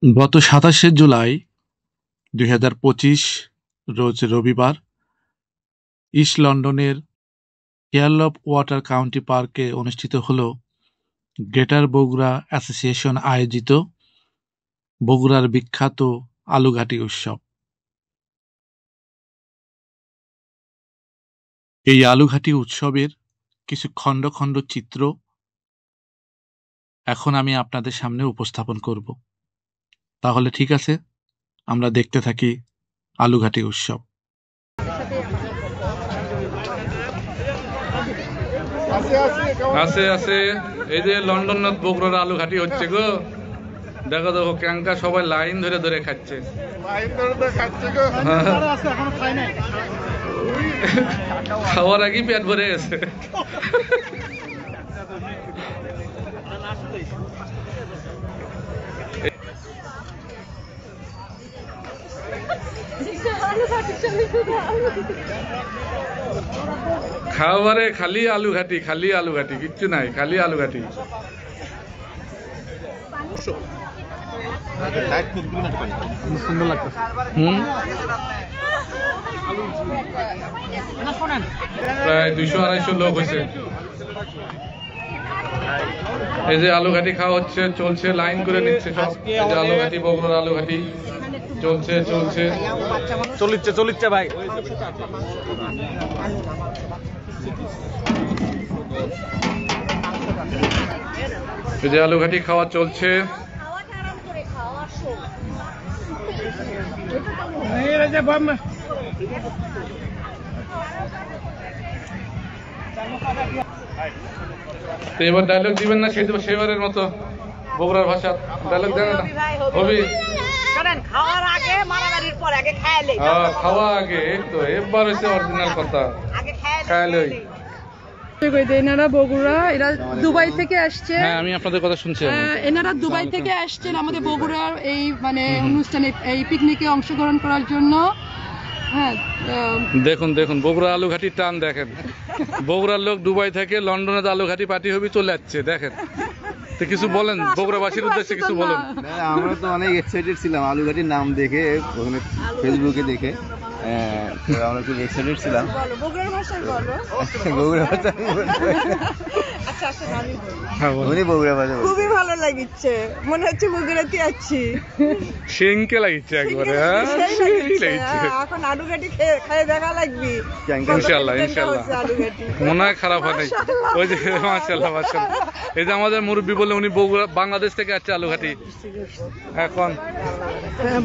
গত ২৭শে জুলাই ২০২৫ রোজ রবিবার ইস্ট লন্ডনের কেয়ারলপ ওয়াটার কাউন্টি পার্কে অনুষ্ঠিত হল গ্রেটার বগুড়া অ্যাসোসিয়েশন আয়োজিত বগুড়ার বিখ্যাত আলুঘাটি উৎসব। এই আলুঘাটি উৎসবের কিছু খণ্ড খণ্ড চিত্র এখন আমি আপনাদের সামনে উপস্থাপন করব। তাহলে ঠিক আছে, আমরা দেখতে থাকি আলুঘাটি উৎসব। আছে আছে এই যে লন্ডন বগুড়ার আলুঘাটি হচ্ছে গো। দেখো দেখো ক্যাঙ্কা সবাই লাইন ধরে ধরে খাচ্ছে। খাওয়ার আগেই পেট ভরে গেছে। খাবারে খালি আলুঘাটি, খালি আলুঘাটি, কিচ্ছু নাই, খালি আলুঘাটি। প্রায় ২০০-২৫০ লোক হয়েছে। এই যে আলুঘাটি খাওয়া হচ্ছে, চলছে, লাইন করে নিচ্ছে সব। এই যে আলুঘাটি, বগুড়ার আলুঘাটি চলছে চলছে চলছে চলছে ভাই। এই যে আলুঘাটি খাওয়া চলছে। এবার ডায়লগ দিবেন না সেবারের মতো বগুড়ার ভাষা ডায়লগ দেন না? হবি খাওয়ার আগে তো এবার হচ্ছে অরিজিনাল কথা, খাইলই। এনারা বগুড়া, এরা দুবাই থেকে আসছে। হ্যাঁ, আমি আপনাদের কথা শুনছি। এনারা দুবাই থেকে আসছেন আমাদের বগুড়ার এই অনুষ্ঠানে, এই পিকনিকে অংশগ্রহণ করার জন্য। হ্যাঁ, দেখুন দেখুন বগুড়া আলুঘাটির টান দেখেন। বগুড়ার লোক দুবাই থেকে লন্ডনে আলুঘাটি পার্টি হবি চলে যাচ্ছে, দেখেন। তো কিছু বলেন বগুড়াবাসীর উদ্দেশ্যে, কিছু বলেন। আমরা তো অনেক এক্সাইটেড ছিলাম আলুঘাটির নাম দেখে, ওখানে ফেসবুকে দেখে আমরা খুব এক্সাইটেড ছিলাম। বগুড়া ভাষা খুবই ভালো লাগিচ্ছে, মনে হচ্ছে বগুড়াতে আছি। সিংকে লাগিচ্ছে একবারে। এখন আলুঘাটি খেয়ে দেখা লাগবে ইনশাআল্লাহ ইনশাআল্লাহ। মনে হয় খারাপ হয় নাই। ওই যে মাশাআল্লাহ মাশাআল্লাহ। এই যে আমাদের মুরব্বী বলে উনি বগুড়া বাংলাদেশ থেকে আসছে আলুঘাটি এখন।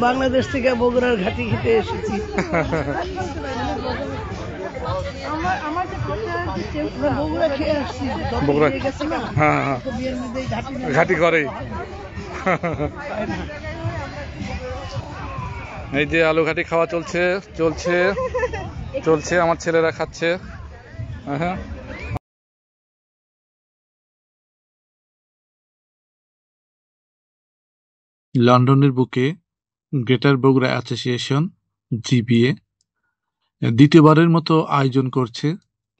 বাংলাদেশ থেকে বগুড়ার ঘাটি খেতে এসেছি। ঘাটি করে। এই যে আলুঘাটি খাওয়া চলছে চলছে চলছে, আমার ছেলেরা খাচ্ছে। হ্যাঁ, লন্ডনের বুকে গ্রেটার বগুড়া অ্যাসোসিয়েশন জিবিএ দ্বিতীয়বারের মতো আয়োজন করছে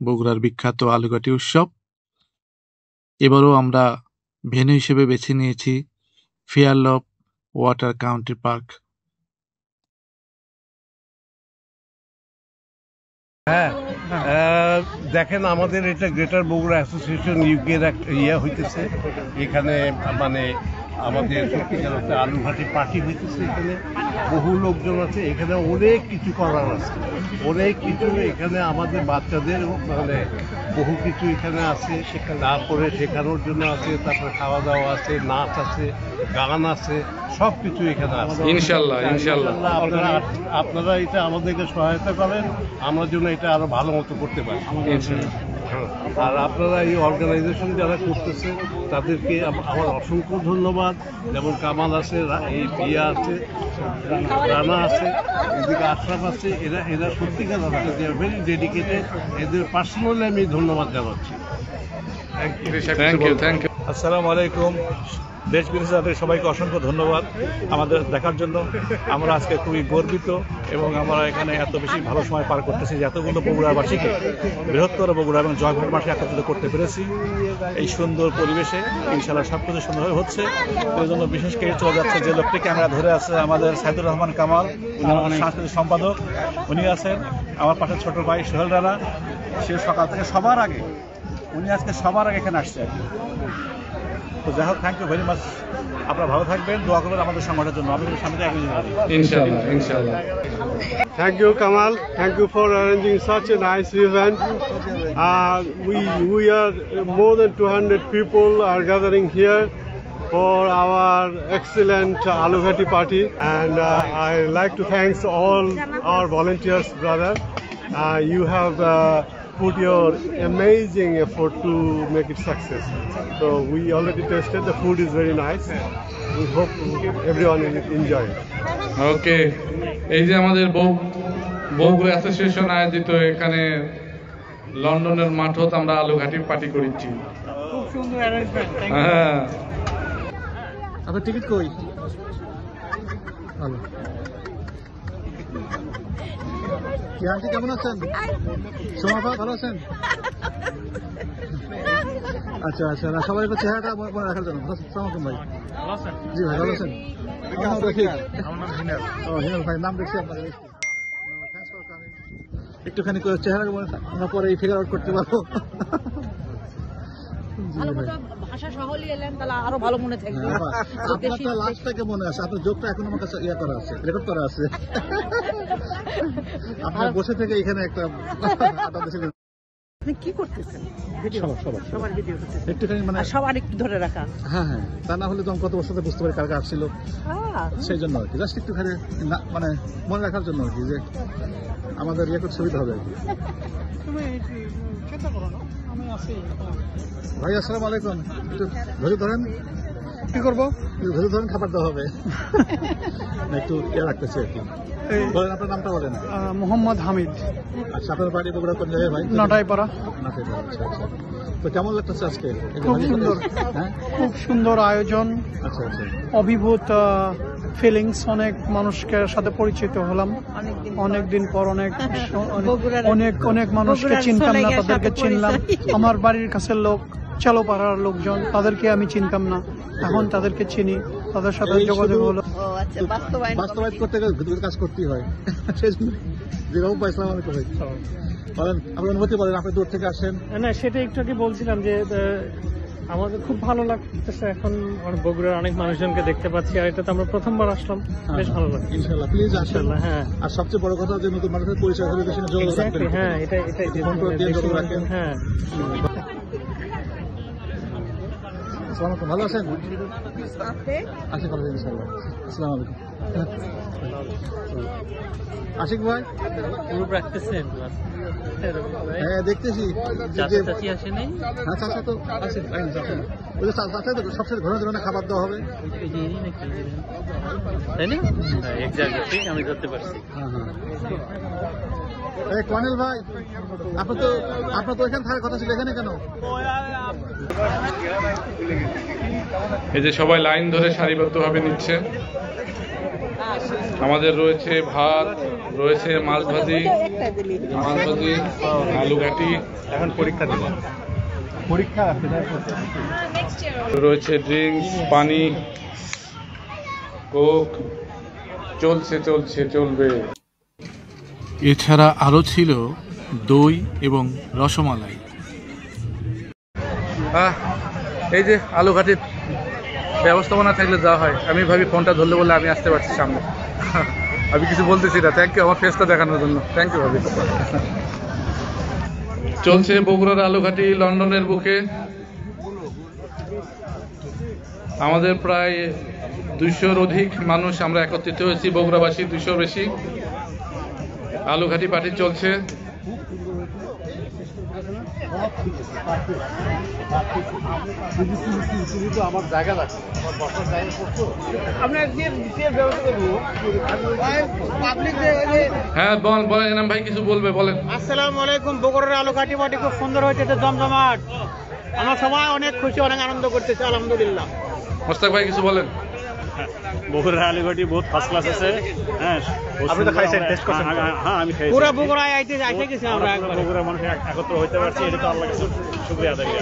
বগুড়ার বিখ্যাত আলুঘাটি উৎসব। এবারও আমরা ভেন্যু হিসেবে বেছে নিয়েছি কেয়ারলপ ওয়াটার কাউন্টি পার্ক। হ্যাঁ, দেখেন আমাদের এটা গ্রেটার বগুড়া অ্যাসোসিয়েশন ইউকের একটা হইতেছে এখানে, মানে আমাদের সত্যিকার অর্থে আলুঘাটি পার্টি হইতেছে। এখানে বহু লোকজন আছে, এখানে অনেক কিছু করার আছে, অনেক কিছু এখানে আমাদের বাচ্চাদের মানে বহু কিছু এখানে আছে, তারপরে শেখানোর জন্য আছে, তারপরে খাওয়া দাওয়া আছে, নাচ আছে, গান আছে, সব কিছু এখানে আছে ইনশাআল্লাহ ইনশাআল্লাহ। আপনারা এটা আমাদেরকে সহায়তা করেন, আমরা জন্য এটা আরো ভালো মতো করতে পারি। আর আপনারা এই অর্গানাইজেশন যারা করতেছে তাদেরকে আমার অসংখ্য ধন্যবাদ। যেমন কামাল আছে, এই পিয়া আছে, রানা আছে, এদিকে আশরাফ আছে, এরা সত্যিকার অর্থে দে আর ভেরি ডেডিকেটেড। এদের পার্সোনালি আমি ধন্যবাদ জানাচ্ছি। Thank you thank you. আসসালামু আলাইকুম। দেশ বিদেশে তাদের সবাইকে অসংখ্য ধন্যবাদ আমাদের দেখার জন্য। আমরা আজকে খুবই গর্বিত এবং আমরা এখানে এত বেশি ভালো সময় পার করতেছি যে এতগুলো বগুড়াবাসীকে, বৃহত্তর বগুড়া এবং জয়পুর মাঠে একত্রিত করতে পেরেছি এই সুন্দর পরিবেশে। ইনশাআল্লাহ সব কিছু সুন্দরভাবে হচ্ছে। এই জন্য বিশেষ করে চলে যাচ্ছে যে লোকটি ক্যামেরা ধরে আছে, আমাদের সাইদুর রহমান কামাল, সাংস্কৃতিক সম্পাদক, উনি আছেন। আমার পাশে ছোট ভাই সোহেল রানা, সে সকাল থেকে সবার আগে, উনি আজকে সবার আগে এখানে আসছেন। তো যাই হোক, থ্যাংক ইউ ভেরি মাচ। আপনারা ভালো থাকবেন, দোয়া করবেন আমাদের সংগঠনের জন্য। আমি সামনে একদিন ইনশাআল্লাহ ইনশাআল্লাহ। Thank you, Kamal. Thank you for arranging such a nice event. We are more than 200 people are gathering here for our excellent Alughati party, and I like to thank all our volunteers, brother. You have put your amazing effort to make it success. So we already tasted, the food is very nice. We hope everyone will enjoy it. ওকে, এই যে আমাদের Bogura association আয়োজিত এখানে লন্ডনের মাঠত আমরা আলুঘাটি party করেছি। খুব সুন্দর অ্যারেঞ্জমেন্ট। হ্যাঁ, আপনার টিকিট কই? ভালো। কি আন্টি কেমন আছেন? সোমা ভালো আছেন? আচ্ছা আচ্ছা, না সবাই একটু চেহারাটা মনে রাখার জন্য। সালামালাইকুম ভাই। জি ভাই ভালো আছেন? হিনাল ভাই, নাম দেখছি আপনাদের। একটুখানি চেহারা আমরা পরে ফিগার আউট করতে পারবো। ভাষা সহজই এলেন, তাহলে আরো ভালো মনে থাকবে। আপনার লাস্টটাকে মনে আছে, আপনার যোগটা এখন আমার কাছে ইয়ে করা আছে, রেকর্ড করা আছে। আপনার বসে থেকে এখানে একটা কি করতেছেন? সবার ভিডিও একটুখানি মানে সবার একটু ধরে রাখা। হ্যাঁ হ্যাঁ, তা না হলে তো কত বছর ধরে বুঝতে পারি কার কার ছিল, সেই জন্য আর কি। জাস্ট একটুখানি মানে মনে রাখার জন্য আর কি, যে আমাদের ইয়ে করতে সুবিধা হবে আর কি। ভাই আসসালামু আলাইকুম, একটু ধরে ধরেন। কি করবো? ধরে ধরেন, খাবার দেওয়া হবে। একটু ইয়ে রাখতেছি আর কি। বলেন আপনার নামটা বলেন। মোহাম্মদ হামিদ। আচ্ছা, আপনার বাড়ি বগুড়া কোন জায়গায় ভাই? নটাইপাড়া। নটাইপাড়া, আচ্ছা আচ্ছা। তো কেমন লাগতেছে আজকে? খুব সুন্দর, হ্যাঁ খুব সুন্দর আয়োজন। আচ্ছা আচ্ছা। অভিভূত ফিলিংস, অনেক মানুষকে সাথে পরিচিত হলাম অনেকদিন পর। অনেক মানুষকে চিনতাম না, তাদেরকে চিনলাম। আমার বাড়ির কাছের লোক, চালোপাড়ার লোকজন, তাদেরকে আমি চিনতাম না, এখন তাদেরকে চিনি, তাদের সাথে যোগাযোগ হলো। বাস্তবায়ন করতে গেলে কাজ করতেই হয়, সেই জন্য যেরকম পাইছিলাম। আমি তো ভাই বলেন, আপনার অনুভূতি বলেন, আপনি দূর থেকে আসেন। না, সেটা একটু আগে বলছিলাম যে আমাদের খুব ভালো লাগতেছে। এখন বগুড়ার অনেক মানুষজনকে দেখতে পাচ্ছি, আর এটা তো আমরা প্রথমবার আসলাম, বেশ ভালো লাগে। ইনশাআল্লাহ, প্লিজ আসেন। হ্যাঁ, আর সবচেয়ে বড় কথা যে নতুন মানুষের পরিচয় হবে, বেশি যোগাযোগ রাখবেন। হ্যাঁ, এটাই ফোন করে দিয়ে যোগাযোগ রাখেন। হ্যাঁ। আসসালামু আলাইকুম, ভালো আছেন? আছি ভালো, ইনশাআল্লাহ। আসসালামু আলাইকুম। আশিক ভাই গ্রুপ রাখতেছেন? হ্যাঁ দেখতেছি। চাচি আসে নাই? হ্যাঁ চাচা তো আছে, ওই যে চাচা তো সবচেয়ে ঘন ধরনের খাবার দেওয়া হবে, তাই না? এক্স্যাক্টলি, আমি ধরতে পারছি। হ্যাঁ হ্যাঁ। এই কর্নেল ভাই, আপনার তো এখানে থাকার কথা ছিল, এখানে কেন? এই যে সবাই লাইন ধরে সারিবদ্ধভাবে নিচ্ছে। আমাদের রয়েছে ভাত, রয়েছে মাছ ভাজি, আলু ঘাটি, এখন পরীক্ষা দেব, পরীক্ষা রয়েছে ড্রিঙ্কস, পানি, কোক, চলবে। এছাড়া আরো ছিল দই এবং রসমালাই। এই যে আলু ঘাটির ব্যবস্থাপনা থাকলে যা হয়, আমি ভাবি ফোনটা ধরলে বলে আমি আসতে পারছি সামনে। আমি কিছু বলতেছি না, থ্যাংক ইউ আমার ফেসটা দেখানোর জন্য, থ্যাংক ইউ ভাবি। চলছে বগুড়ার আলুঘাটি লন্ডনের বুকে। আমাদের প্রায় 200-র অধিক মানুষ আমরা একত্রিত হয়েছি, বগুড়াবাসী 200-র বেশি। আলুঘাটি পার্টি চলছে। আমার জায়গা লাগছে, আমার বসার জায়গা করছো। হ্যাঁ বলেন এনাম ভাই, কিছু বলবে বলেন। আসসালামু আলাইকুম। বগুড়ার আলুঘাটি পার্টি খুব সুন্দর হয়েছে, জমজমাট। আমরা সবাই অনেক খুশি, অনেক আনন্দ করতেছি, আলহামদুলিল্লাহ। মোস্তাক ভাই কিছু বলেন। বগুড়ার আলুঘাটি বহুত ফার্স্ট ক্লাস আছে। হ্যাঁ, আপনি তো খাইছেন, টেস্ট করছেন? হ্যাঁ আমি খাইছি। পুরো বগুড়ায় আইতে গেছি আমরা একবার। বগুড়ার মানুষ একত্র হইতে পারছি, এটা তো আল্লাহর কাছে শুকরিয়া আদায় করি।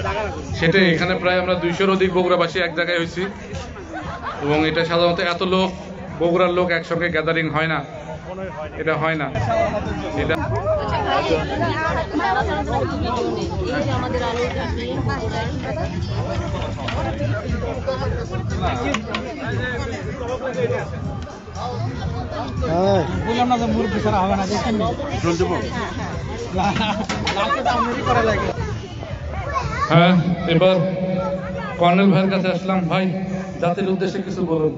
সেটাই, এখানে প্রায় আমরা 200-র অধিক বগুড়াবাসী এক জায়গায় হয়েছি এবং এটা সাধারণত এত লোক, বগুড়ার লোক একসঙ্গে গ্যাদারিং হয় না, এটা হয় না। এটা বললাম না যে মুরগি ছাড়া হবে না, দেখেন হ্যাঁ, এবার কর্নেল ভাইয়ের কাছে আসলাম। ভাই, জাতির উদ্দেশ্যে কিছু বলুন।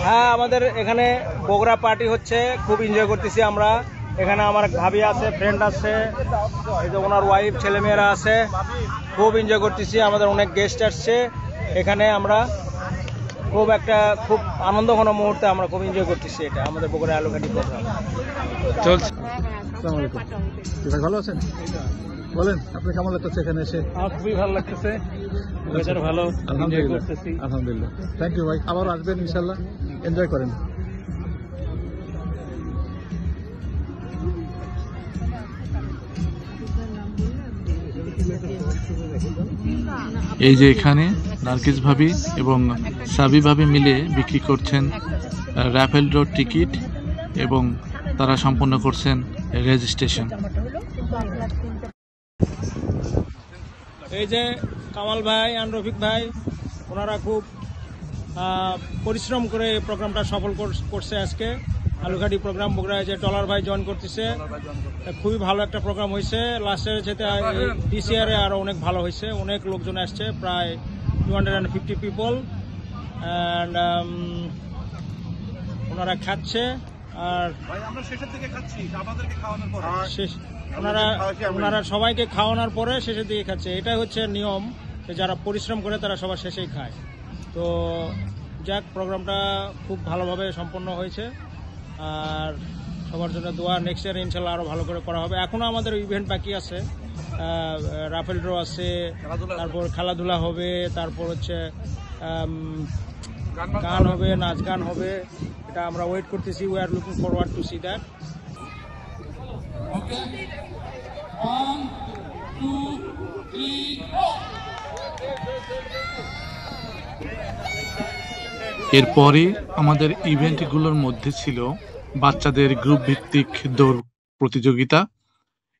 হ্যাঁ, আমাদের এখানে বগুড়া পার্টি হচ্ছে, খুব এনজয় করতেছি আমরা। এখানে আমার ভাবি আছে, ফ্রেন্ড আছে, এই যে ওনার ওয়াইফ, ছেলেমেয়েরা আছে, খুব এনজয় করতেছি। আমাদের অনেক গেস্ট আসছে এখানে, আমরা খুব আনন্দঘন মুহূর্তে আমরা খুব এনজয় করতেছি। এটা আমাদের বগুড়া আলুঘাটি প্রোগ্রাম চলছে। আসসালামু আলাইকুম। ভাই ভালো আছেন? বলেন, আপনি কেমন লাগতেছে এখানে এসে? খুবই ভালো লাগতেছে, ওয়েদার ভালো, আলহামদুলিল্লাহ, আলহামদুলিল্লাহ। থ্যাংক ইউ ভাই, আবারও আসবেন ইনশাল্লাহ, এনজয় করেন। এই যে এখানে নার্গিস ভাবি এবং সাবি ভাবি মিলে বিক্রি করছেন র্যাফেল ড্র টিকিট এবং তারা সম্পন্ন করছেন রেজিস্ট্রেশন। এই যে কামাল ভাই আর রফিক ভাই, ওনারা খুব পরিশ্রম করে এই প্রোগ্রামটা সফল করছে। আজকে আলুঘাটি প্রোগ্রাম বগুড়ায় যে টলার ভাই জয়েন করতেছে, খুবই ভালো একটা প্রোগ্রাম হয়েছে। লাস্টের যেতে দিস ইয়ারে আরও অনেক ভালো হয়েছে, অনেক লোকজন আসছে, প্রায় 250 পিপল, অ্যান্ড ওনারা খাচ্ছে। আর ওনারা সবাইকে খাওয়ানোর পরে শেষের দিকে খাচ্ছে। এটাই হচ্ছে নিয়ম, যারা পরিশ্রম করে তারা সবার শেষেই খায়। তো যাক, প্রোগ্রামটা খুব ভালোভাবে সম্পন্ন হয়েছে, আর সবার জন্য দোয়া। নেক্সট ইয়ার ইনশাল্লাহ আরও ভালো করে করা হবে। এখনও আমাদের ইভেন্ট বাকি আছে, রাফেল ড্র আছে, তারপর খেলাধুলা হবে, তারপর হচ্ছে গান হবে, নাচ গান হবে। এটা আমরা ওয়েট করতেছি, we are looking forward to see that. এরপরে আমাদের ইভেন্টগুলোর মধ্যে ছিল বাচ্চাদের গ্রুপ ভিত্তিক দৌড় প্রতিযোগিতা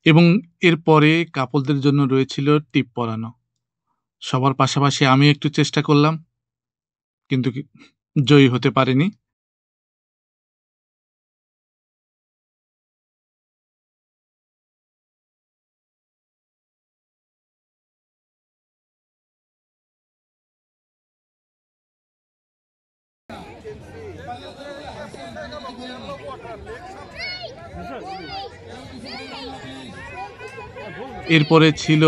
এবং এরপরে কাপলদের জন্য রয়েছিল টিপ পরানো। সবার পাশাপাশি আমি একটু চেষ্টা করলাম, কিন্তু জয়ী হতে পারিনি। এরপরে ছিল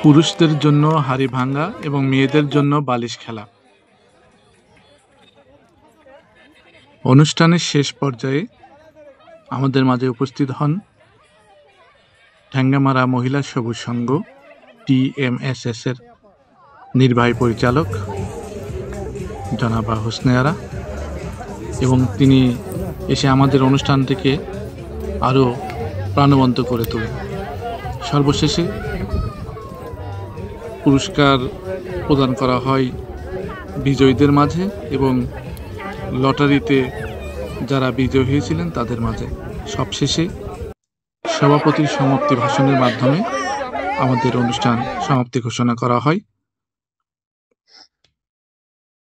পুরুষদের জন্য হাড়ি ভাঙ্গা এবং মেয়েদের জন্য বালিশ খেলা। অনুষ্ঠানের শেষ পর্যায়ে আমাদের মাঝে উপস্থিত হন ঠ্যাঙ্গামারা মহিলা সবুজ সংঘ TMSS এর নির্বাহী পরিচালক জনাবা হোসনে আরা, এবং তিনি এসে আমাদের অনুষ্ঠানটিকে আরও প্রাণবন্ত করে তোলেন। সর্বশেষে পুরস্কার প্রদান করা হয় বিজয়ীদের মাঝে এবং লটারিতে যারা বিজয়ী হয়েছিলেন তাদের মাঝে। সবশেষে সভাপতির সমাপ্তি ভাষণের মাধ্যমে আমাদের অনুষ্ঠান সমাপ্তি ঘোষণা করা হয়।